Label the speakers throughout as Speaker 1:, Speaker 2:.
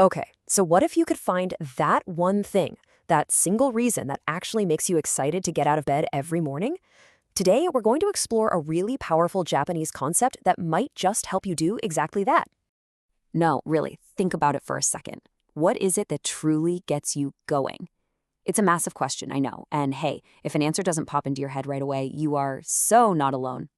Speaker 1: Okay, so what if you could find that one thing, that single reason that actually makes you excited to get out of bed every morning? Today, we're going to explore a really powerful Japanese concept that might just help you do exactly that. No, really, think about it for a second. What is it that truly gets you going? It's a massive question, I know. And hey, if an answer doesn't pop into your head right away, you are so not alone.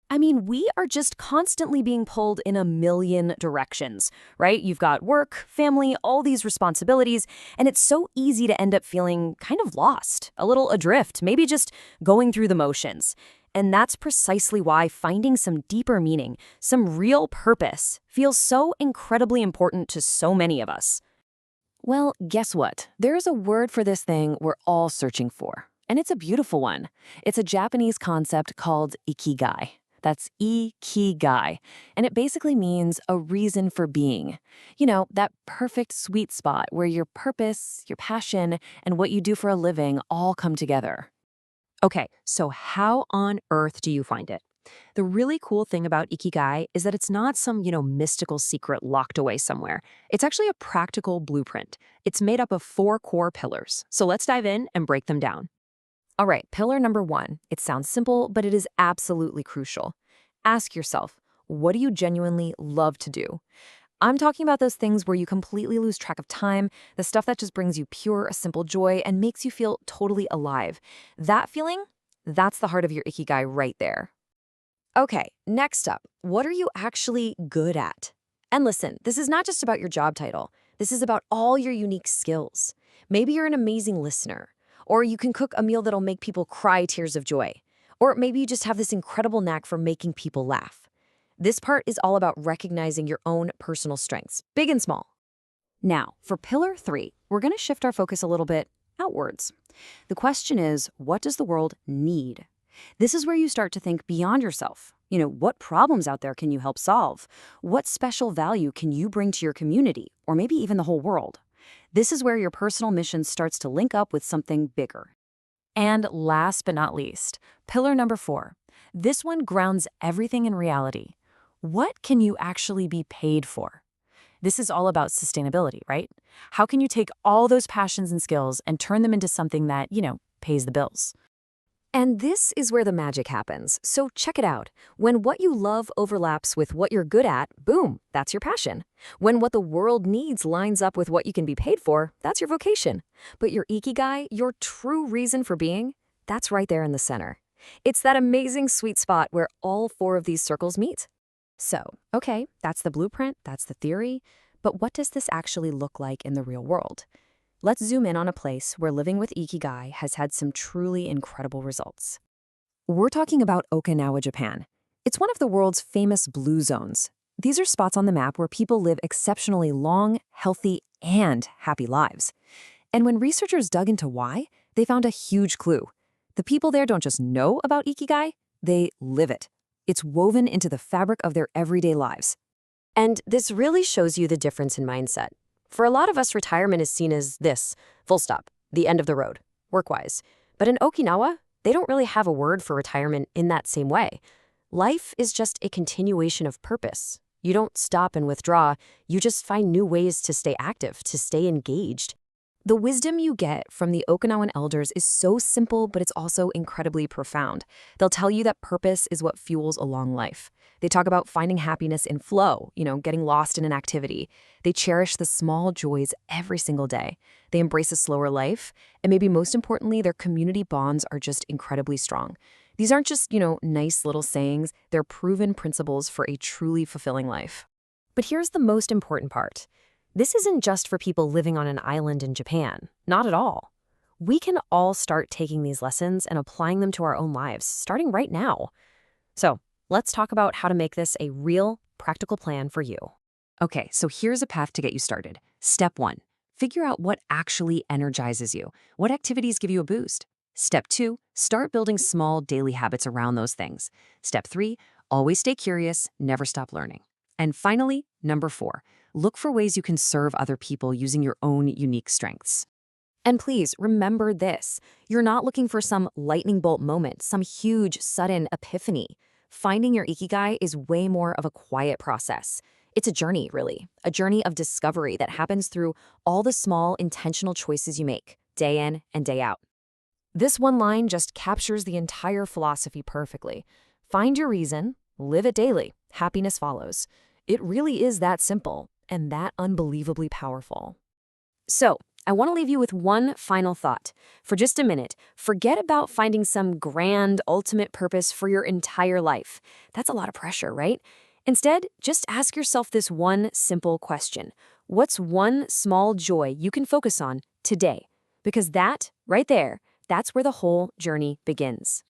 Speaker 1: I mean, we are just constantly being pulled in a million directions, right? You've got work, family, all these responsibilities, and it's so easy to end up feeling kind of lost, a little adrift, maybe just going through the motions. And that's precisely why finding some deeper meaning, some real purpose, feels so incredibly important to so many of us. Well, guess what? There's a word for this thing we're all searching for, and it's a beautiful one. It's a Japanese concept called Ikigai. That's Ikigai, and it basically means a reason for being. You know, that perfect sweet spot where your purpose, your passion, and what you do for a living all come together.
Speaker 2: Okay, so how on earth do you find it? The really cool thing about Ikigai is that it's not some, mystical secret locked away somewhere. It's actually a practical blueprint. It's made up of 4 core pillars. So let's dive in and break them down.
Speaker 1: All right, pillar number 1. It sounds simple, but it is absolutely crucial. Ask yourself, what do you genuinely love to do? I'm talking about those things where you completely lose track of time, the stuff that just brings you pure, simple joy and makes you feel totally alive. That feeling, that's the heart of your Ikigai right there. Okay, next up, what are you actually good at? And listen, this is not just about your job title. This is about all your unique skills. Maybe you're an amazing listener, or you can cook a meal that'll make people cry tears of joy. Or maybe you just have this incredible knack for making people laugh. This part is all about recognizing your own personal strengths, big and small. Now, for pillar 3, we're going to shift our focus a little bit outwards. The question is, what does the world need? This is where you start to think beyond yourself. What problems out there can you help solve? What special value can you bring to your community, or maybe even the whole world? This is where your personal mission starts to link up with something bigger. And last but not least, pillar number 4. This one grounds everything in reality. What can you actually be paid for? This is all about sustainability, right? How can you take all those passions and skills and turn them into something that, pays the bills? And this is where the magic happens. So check it out. When what you love overlaps with what you're good at, boom, that's your passion. When what the world needs lines up with what you can be paid for, that's your vocation. But your Ikigai, your true reason for being, that's right there in the center. It's that amazing sweet spot where all 4 of these circles meet. So, okay, that's the blueprint, that's the theory, but what does this actually look like in the real world? Let's zoom in on a place where living with Ikigai has had some truly incredible results. We're talking about Okinawa, Japan. It's one of the world's famous blue zones. These are spots on the map where people live exceptionally long, healthy, and happy lives. And when researchers dug into why, they found a huge clue. The people there don't just know about Ikigai, they live it. It's woven into the fabric of their everyday lives. And this really shows you the difference in mindset. For a lot of us, retirement is seen as this, full stop, the end of the road, work-wise. But in Okinawa, they don't really have a word for retirement in that same way. Life is just a continuation of purpose. You don't stop and withdraw, you just find new ways to stay active, to stay engaged. The wisdom you get from the Okinawan elders is so simple, but it's also incredibly profound. They'll tell you that purpose is what fuels a long life. They talk about finding happiness in flow, getting lost in an activity. They cherish the small joys every single day. They embrace a slower life, and maybe most importantly, their community bonds are just incredibly strong. These aren't just, nice little sayings, they're proven principles for a truly fulfilling life. But here's the most important part. This isn't just for people living on an island in Japan. Not at all. We can all start taking these lessons and applying them to our own lives, starting right now. So, let's talk about how to make this a real, practical plan for you. Okay, so here's a path to get you started. Step 1. Figure out what actually energizes you. What activities give you a boost? Step 2. Start building small daily habits around those things. Step 3. Always stay curious, never stop learning. And finally, number 4. Look for ways you can serve other people using your own unique strengths. And please remember this. You're not looking for some lightning bolt moment, some huge, sudden epiphany. Finding your Ikigai is way more of a quiet process. It's a journey, really, a journey of discovery that happens through all the small, intentional choices you make, day in and day out. This one line just captures the entire philosophy perfectly. Find your reason, live it daily, happiness follows. It really is that simple and that unbelievably powerful. So, I want to leave you with one final thought. For just a minute, forget about finding some grand, ultimate purpose for your entire life. That's a lot of pressure, right? Instead, just ask yourself this one simple question. What's one small joy you can focus on today? Because that, right there, that's where the whole journey begins.